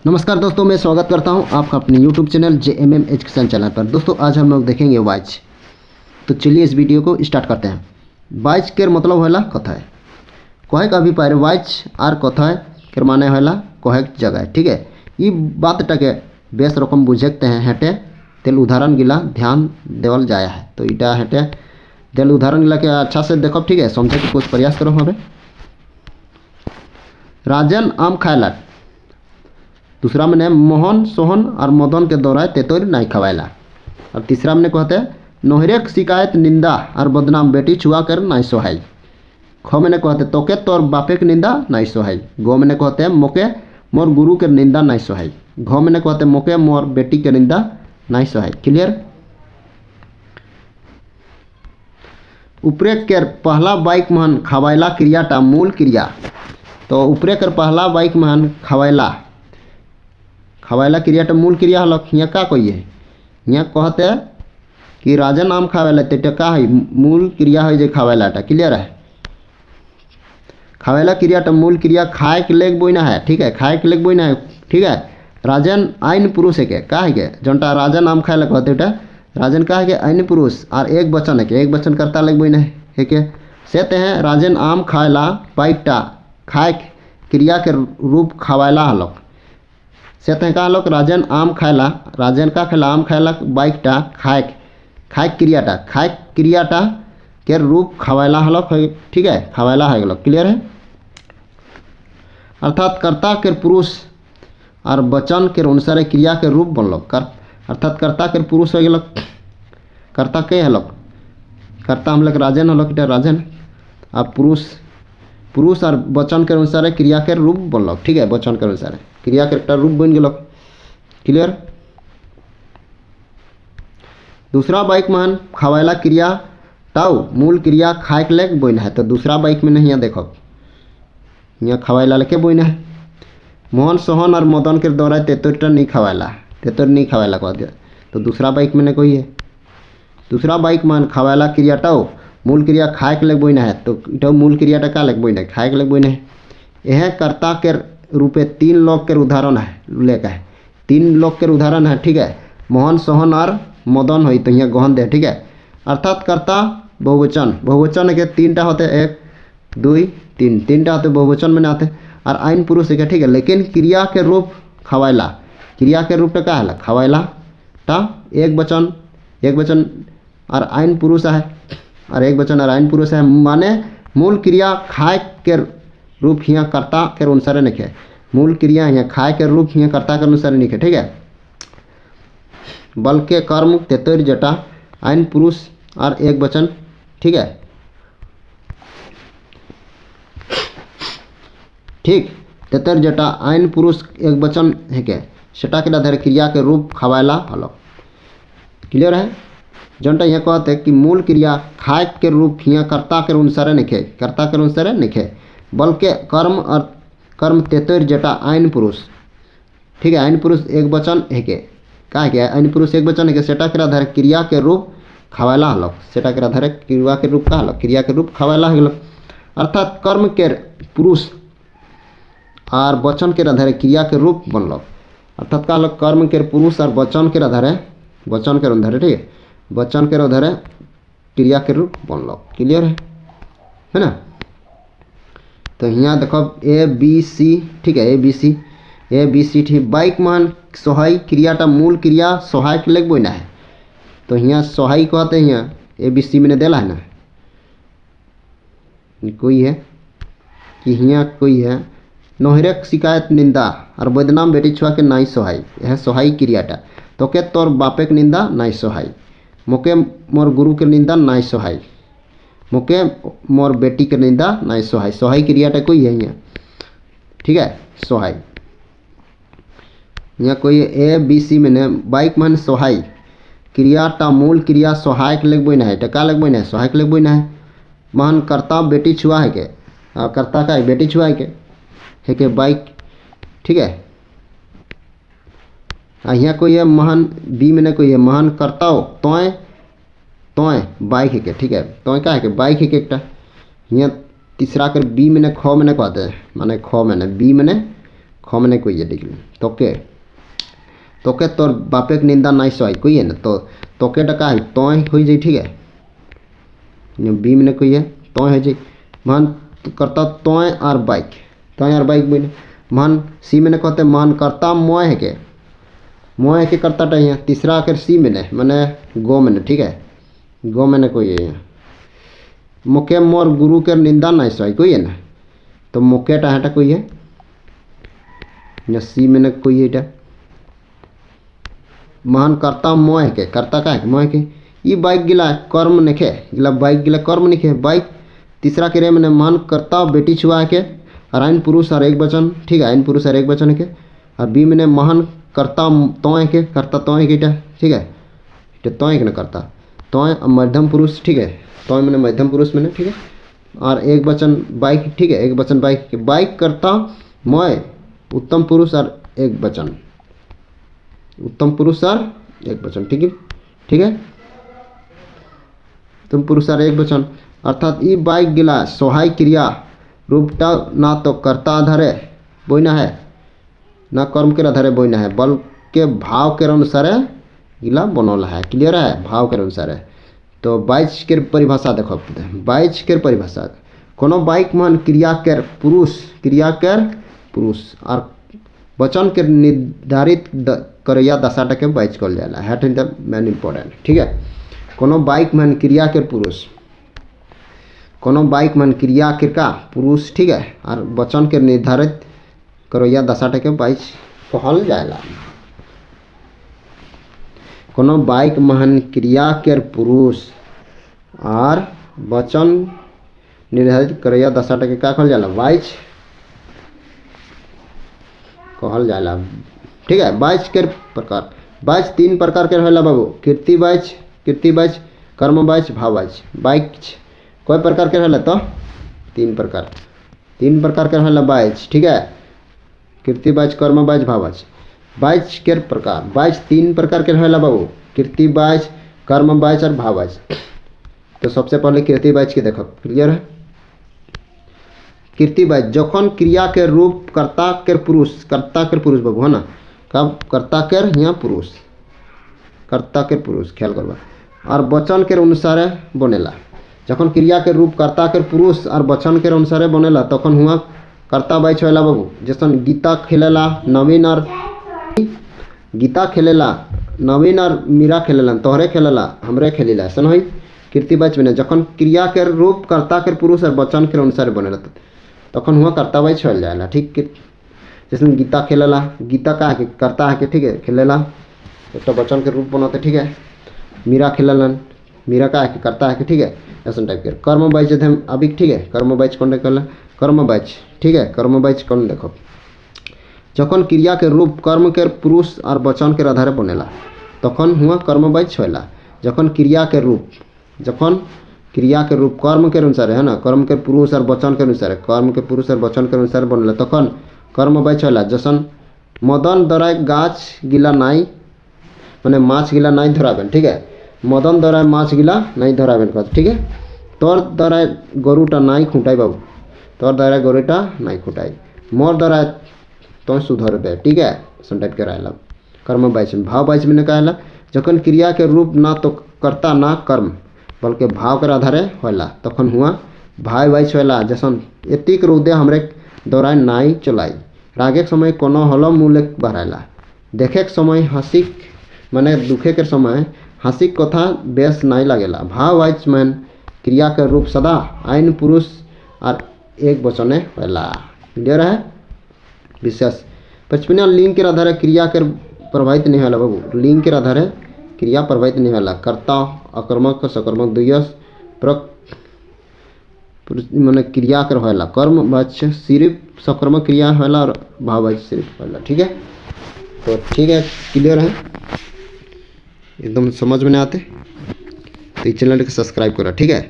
नमस्कार दोस्तों, मैं स्वागत करता हूं आपका अपने YouTube channel JMM education channel पर। दोस्तों आज हम लोग देखेंगे वाइज। तो चलिए इस वीडियो को स्टार्ट करते हैं। वाइज के मतलब होला कथाय कहे का भी पारे वाइज और कथाय के माने होला कहे जगह। ठीक है, ये बात टाके बेस रकम बुझेते हैं हेटे तेल उदाहरण गिला ध्यान देवल जाया है। तो इटा हेटे तेल उदाहरण गिला के अच्छा से देखो। ठीक है, समझे के कुछ प्रयास करो। हमें राजन आम खायला, दूसरा मैंने मोहन सोहन और मदन के दौरान तेतोर नहीं खवायला। और तीसरा मैंने कहते नोहरेक शिकायत निंदा और बदनाम बेटी छुआ कर नहीं सोहाई। ख मैंने कहते तोके तोर बापे के निंदा नहीं सोहाई। गो मैंने कहते मोके मोर गुरु के निंदा नहीं सोहाई। घ मैंने कहते मोके मोर बेटी के निंदा नहीं सोहाई। क्लियर। उपरे के पहला बाइक महन खवायला क्रियाटा मूल क्रिया। तो उपरे कर पहला बाइक महन खवायला खवायला क्रियाटा मूल क्रिया हल। यहाँ का कहिए यहाँ कहते कि राजन आम खावेला तो का है मूल क्रिया है जो खवायलाटा। क्लियर है। खवायला क्रियाटा मूल क्रिया खाए के लेग बोना है। ठीक है, खाए के लेग बोना है। ठीक है, राजन आइन पुरुष है के का है के जनटा राजन आम खाएला कहते राजन का है के आइन पुरुष और एक वचन है के एक वचन करता लेग बोना है के सेते हैं राजन आम खाएला बाइकटा खाए क्रिया के रूप खवायला हलक सेते का लोग राजन आम खायला राजन का खेला आम खायला बाइकटा खाए खाए क्रियाटा के रूप खवायला हलक। ठीक है, खवायला है गलक। क्लियर है। अर्थात कर्ता के पुरुष और वचन के अनुसार क्रिया के रूप बनलक। अर्थात कर्ता के पुरुष हो गलक। कर्ता के हलक कर्ता हम लोग राजन हलक राजन और पुरुष और वचन के अनुसार क्रिया के रूप बनलक। ठीक है, वचन के अनुसार क्रिया के एक रूप बन गलक। क्लियर। दूसरा बाइक मान खवायला क्रिया टाउ मूल क्रिया खाए के लेक बोना है। तो दूसरा बाइक में नहीं देखो यहाँ खवायला लेके बोना है। मोहन सोहन और मदन के द्वारा तेतोर नहीं खवायला कह दिया। तो दूसरा बाइक में कोई है दूसरा बाइक मान खवायला क्रिया टाउ मूल क्रिया खाए के लेक बोना है। तो इटा मूल क्रियाटा का लेक बोना है खाए के लेक बोना है। यह कर्ता के रूपे तीन लोग के उदाहरण है लेका है। तीन लोग के उदाहरण है। ठीक है, मोहन सोहन और मदन हो तो यहाँ गहन दे। ठीक है, अर्थात कर्ता बहुवचन के तीनटा होते एक दुई तीनटा होते बहुवचन में आते और आइन पुरुष है। ठीक है, लेकिन क्रिया के रूप खवायला क्रिया के रूप का है खवायला टा एक वचन और आइन पुरुष है और एक वचन और आइन पुरुष है। माने मूल क्रिया खाए के रूप यहाँ कर्ता के अनुसार नहीं है। मूल क्रिया यहाँ खाए के रूप यहाँ कर्ता के अनुसार नहीं है। ठीक है, बल्कि कर्म तेतोर जटा आइन पुरुष और एक वचन। ठीक है, ठीक तेतोर जटा आइन पुरुष एक वचन है के सेटा के आधार क्रिया के रूप खवायला हलो। क्लियर है। जनटा यहाँ कहते कि मूल क्रिया खाए के रूप यहाँ कर्ता के अनुसार नहीं है बल्कि कर्म तेतोर जटा आइन पुरुष। ठीक है, आइन पुरुष एक वचन है के का है आइन पुरुष एक वचन है के सेटा के आधार क्रिया के रूप खवायला हलक। सेटा के आधार क्रिया के रूप का हलक क्रिया के रूप खवायला हलक। अर्थात कर्म के पुरुष और वचन के आधार क्रिया के रूप बनलक। अर्थात का हलक कर्म के पुरुष और वचन के आधार ठीक है वचन के आधार क्रिया के रूप बनलक। क्लियर है ना। तो यहाँ देखो ए बी सी। ठीक है, ए बी सी ठीक बाइक मान सोहाई क्रियाटा मूल क्रिया सोहाय के लेग बोना है। तो यहाँ सोहाई कहते हैं यहाँ ए बी सी मैंने देला है ना कोई है कि यहाँ कोई है नोहरेक शिकायत निंदा और बदनाम बेटी छुआ के नहीं सोहाई। यह सोहाई क्रियाटा तो के तोर बापे के निंदा नहीं सोहाई। मोके मोर गुरु के निंदा नहीं सोहाई। मोके मोर बेटी के निंदा नहीं सोहाई। सोहाई क्रियाटा कोई है यहाँ। ठीक है, सोहाई यहाँ कोई ए बी सी मैंने बाइक मान सोहाई क्रियाटा मूल क्रिया सोहाय के लेग बोना है। टका लेग बोना है सोहाय के लेग बोना है। मान कर्ता बेटी छुआ है के कर्ता का बेटी छुआ है के बाइक। ठीक है, यहाँ कोई है महान बी मैंने कोई है महान कर्ता हो तोय बाइक है के। ठीक है, तोय का है के बाइक है के यहाँ तीसरा कर बी मैंने ख मैंने कहते हैं माने ख मैंने बी मैंने ख मैंने कोई है डिग्री तोके तोके तोर बापे के निंदा नहीं सही कोई है ना तो तोके डका है तो हो जाए ठीक है बी मैंने कोई है तो हो जाए मान करता तो और बाइक बोले मान सी मैंने कहते मान करता मोह के करता टाइम तीसरा आकर सी मैंने गो मैंने ठीक है गो मैंने कोई है मुके मोर गुरु के निंदा नहीं सही कोई है ना तो मुके टाटा कोई है या सी मैंने कोई है महान करता मोह के करता का है मोह के ये बाइक गिला कर्म निखे गिला बाइक गिला कर्म निखे बाइक तीसरा के रे मैंने मान करता बेटी छुआ के और आइन पुरुष और एक वचन ठीक है आइन पुरुष और एक वचन के और बी मैंने महान करता तो के करता तो के ठीक है तो के ना करता तो मध्यम पुरुष ठीक है तो मैंने मध्यम पुरुष मैंने ठीक है और एक वचन बाइक ठीक है एक वचन बाइक करता मोय उत्तम पुरुष और एक वचन उत्तम पुरुष और एक वचन ठीक है उत्तम पुरुष और एक वचन अर्थात ये बाइक गिला सहाय क्रिया रूपटा ना तो कर्ता आधारे बोइना है ना कर्म के आधारे बोइना है बल्कि भाव के अनुसार गिला बनल है क्लियर है भाव के अनुसार है तो बाइच के परिभाषा देखो बाइच के परिभाषा कोनो बाइक मान क्रिया के पुरुष और वचन के निर्धारित करैया दशाटा के बाइच कहल जाला hat is the main important ठीक है कोनो बाइक मान क्रिया के पुरुष कोनो बाइक मान क्रिया के का पुरुष ठीक है और वचन के निर्धारित करैया दशाटा के बाइच कहल जाला कोनो बाइक मान क्रिया के पुरुष और वचन निर्धारित करैया दशाटा के का कहल जाला बाइच कहल जाला ठीक है बाइच के प्रकार बाइच तीन प्रकार के रहेला बाबू कीर्ति बाइच कर्म बाइच भाव बाइच कोई प्रकार के रहेला तो तीन प्रकार के रहेला बाइच ठीक है कीर्ति बाइच कर्म बाइच भाव बाइच के प्रकार बाइच तीन प्रकार के रहेला बाबू कीर्ति बाइच कर्म बाइच और भाव तो सबसे पहले कीर्ति बाइच के देखो क्लियर है कीर्ति बाइच जखन क्रिया के रूप कर्ता के पुरुष बाबू है ना कब कर्ता के यहाँ पुरुष ख्याल करवा और वचन के अनुसार बनेला जखन क्रिया के रूप कर्ता के पुरुष और वचन के अनुसार बनेला तखन हुआ कर्ता बाइच होला बाबू जैसन गीता खेलेला नवीन और मीरा खेलेला तोहरे खेलेला हमरे खेलेला ऐसा नहीं कीर्ति बाइच बने जखन क्रिया के रूप कर्ता के पुरुष और वचन के अनुसार बनेला तखन हुआ कर्ता बाइच हो जाला ठीक जैसे गीता खेलेला गीता का है कर्ता है ठीक है खेलेला एक तो वचन के रूप बनाते ठीक है मीरा खेलेलन मीरा का है कर्ता है ठीक है ऐसा टाइप के कर्म बाइच हम अभी ठीक है कर्म बाइच कौन कहला कर्म बाइच ठीक है कर्म बाइच कौन देखो जखन क्रिया के रूप कर्म के पुरुष और वचन के आधार बनेला तखन हुआ कर्म बाइच होला जखन क्रिया के रूप कर्म के अनुसार है ना कर्म के पुरुष और वचन के अनुसार कर्म के पुरुष और वचन के अनुसार बनेला तखन कर्म बाइच होला जैसन मदन द्वारा गाछ गिला नाई मैंने माछ गिला नहीं धराबेन ठीक है मदन द्वारा माछ गिला नहीं धराबेन ठीक है तोर द्वारा गरुटा नहीं खुटाई बाबू तोर द्वारा गरुटा नहीं खुटाई मोर द्वारा तो सुधरबे ठीक है ऐसा टाइप के रहेला कर्म बाइच भाव बाइच में कहला जखन क्रिया के रूप ना तो कर्ता ना कर्म बल्कि भाव के आधारे होला तखन हुआ भाव बाइच होला जैसन एतिक रौदे हमरे दौरान नाई चलाई रागे के समय कोनो हलो मूल्य बढ़ाला देखे के समय हंसी माने दुखे के समय हंसी कथा बेस नहीं लगेला भाव बाइच में क्रिया के रूप सदा आइन पुरुष और एक वचने होला क्लियर है विशेष पचपना लिंग के आधार क्रिया के प्रभावित नहीं होला बाबू लिंग के आधार क्रिया प्रभावित नहीं होला कर्ता अकर्मक सकर्मक दुयस मैंने क्रिया कर होला कर्म बाच सिर्फ सकर्मक क्रिया होला और भाव बाच सिर्फ होला ठीक है तो ठीक है क्लियर है एकदम समझ में नहीं आते तो इस चैनल को सब्सक्राइब करो ठीक है।